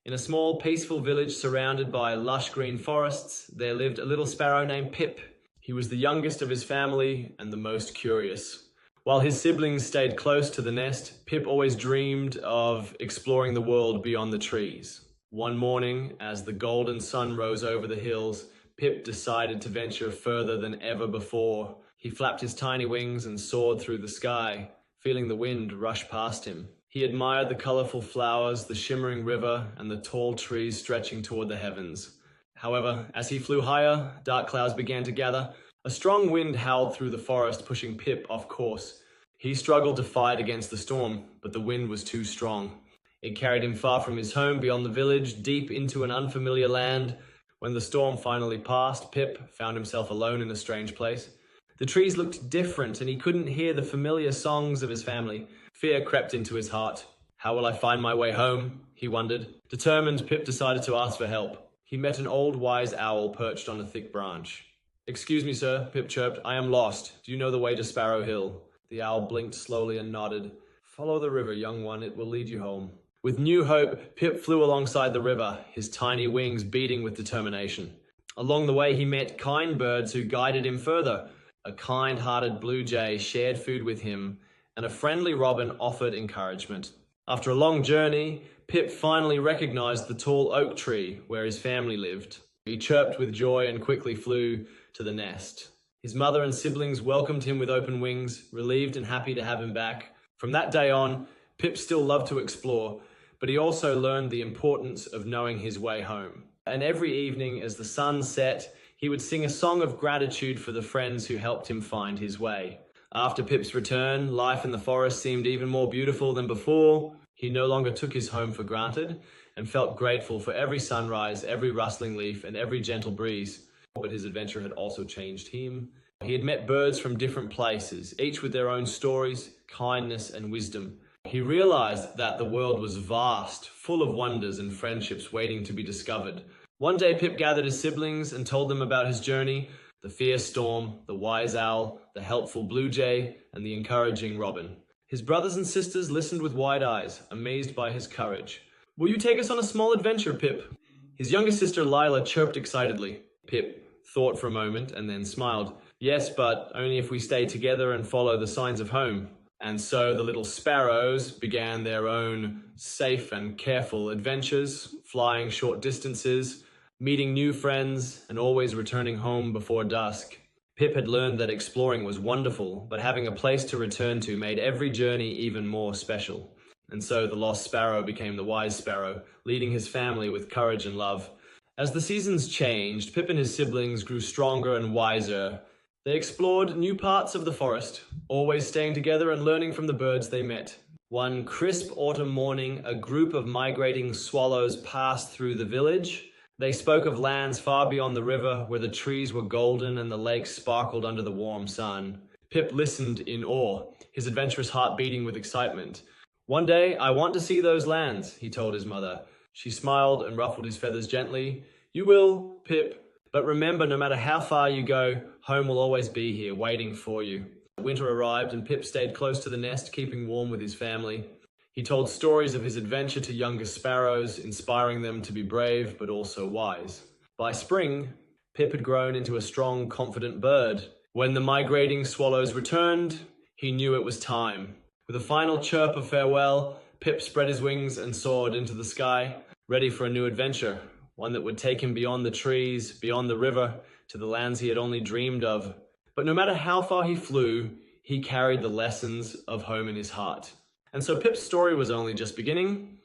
In a small, peaceful village surrounded by lush green forests, there lived a little sparrow named Pip. He was the youngest of his family and the most curious. While his siblings stayed close to the nest, Pip always dreamed of exploring the world beyond the trees. One morning, as the golden sun rose over the hills, Pip decided to venture further than ever before. He flapped his tiny wings and soared through the sky, feeling the wind rush past him. He admired the colorful flowers, the shimmering river, and the tall trees stretching toward the heavens. However, as he flew higher, dark clouds began to gather. A strong wind howled through the forest, pushing Pip off course. He struggled to fight against the storm, but the wind was too strong. It carried him far from his home beyond the village, deep into an unfamiliar land. When the storm finally passed, Pip found himself alone in a strange place. The trees looked different, and he couldn't hear the familiar songs of his family. Fear crept into his heart. How will I find my way home? He wondered. Determined, Pip decided to ask for help. He met an old wise owl perched on a thick branch. "Excuse me, sir," Pip chirped. "I am lost. Do you know the way to Sparrow Hill?" The owl blinked slowly and nodded. "Follow the river, young one. It will lead you home." With new hope, Pip flew alongside the river, his tiny wings beating with determination. Along the way, he met kind birds who guided him further. A kind-hearted blue jay shared food with him, and a friendly robin offered encouragement. After a long journey, Pip finally recognized the tall oak tree where his family lived. He chirped with joy and quickly flew to the nest. His mother and siblings welcomed him with open wings, relieved and happy to have him back. From that day on, Pip still loved to explore, but he also learned the importance of knowing his way home. And every evening as the sun set, he would sing a song of gratitude for the friends who helped him find his way. After Pip's return, life in the forest seemed even more beautiful than before. He no longer took his home for granted and felt grateful for every sunrise, every rustling leaf, and every gentle breeze. But his adventure had also changed him. He had met birds from different places, each with their own stories, kindness, and wisdom. He realized that the world was vast, full of wonders and friendships waiting to be discovered. One day, Pip gathered his siblings and told them about his journey: the fierce storm, the wise owl, the helpful blue jay, and the encouraging robin. His brothers and sisters listened with wide eyes, amazed by his courage. "Will you take us on a small adventure, Pip?" His younger sister Lila chirped excitedly. Pip thought for a moment and then smiled. "Yes, but only if we stay together and follow the signs of home." And so the little sparrows began their own safe and careful adventures, flying short distances, meeting new friends, and always returning home before dusk. Pip had learned that exploring was wonderful, but having a place to return to made every journey even more special. And so the lost sparrow became the wise sparrow, leading his family with courage and love. As the seasons changed, Pip and his siblings grew stronger and wiser. They explored new parts of the forest, always staying together and learning from the birds they met. One crisp autumn morning, a group of migrating swallows passed through the village. They spoke of lands far beyond the river, where the trees were golden and the lakes sparkled under the warm sun. Pip listened in awe, his adventurous heart beating with excitement. "One day, I want to see those lands," he told his mother. She smiled and ruffled his feathers gently. "You will, Pip. But remember, no matter how far you go, home will always be here, waiting for you." Winter arrived, and Pip stayed close to the nest, keeping warm with his family. He told stories of his adventure to younger sparrows, inspiring them to be brave but also wise. By spring, Pip had grown into a strong, confident bird. When the migrating swallows returned, he knew it was time. With a final chirp of farewell, Pip spread his wings and soared into the sky, ready for a new adventure, one that would take him beyond the trees, beyond the river, to the lands he had only dreamed of. But no matter how far he flew, he carried the lessons of home in his heart. And so Pip's story was only just beginning.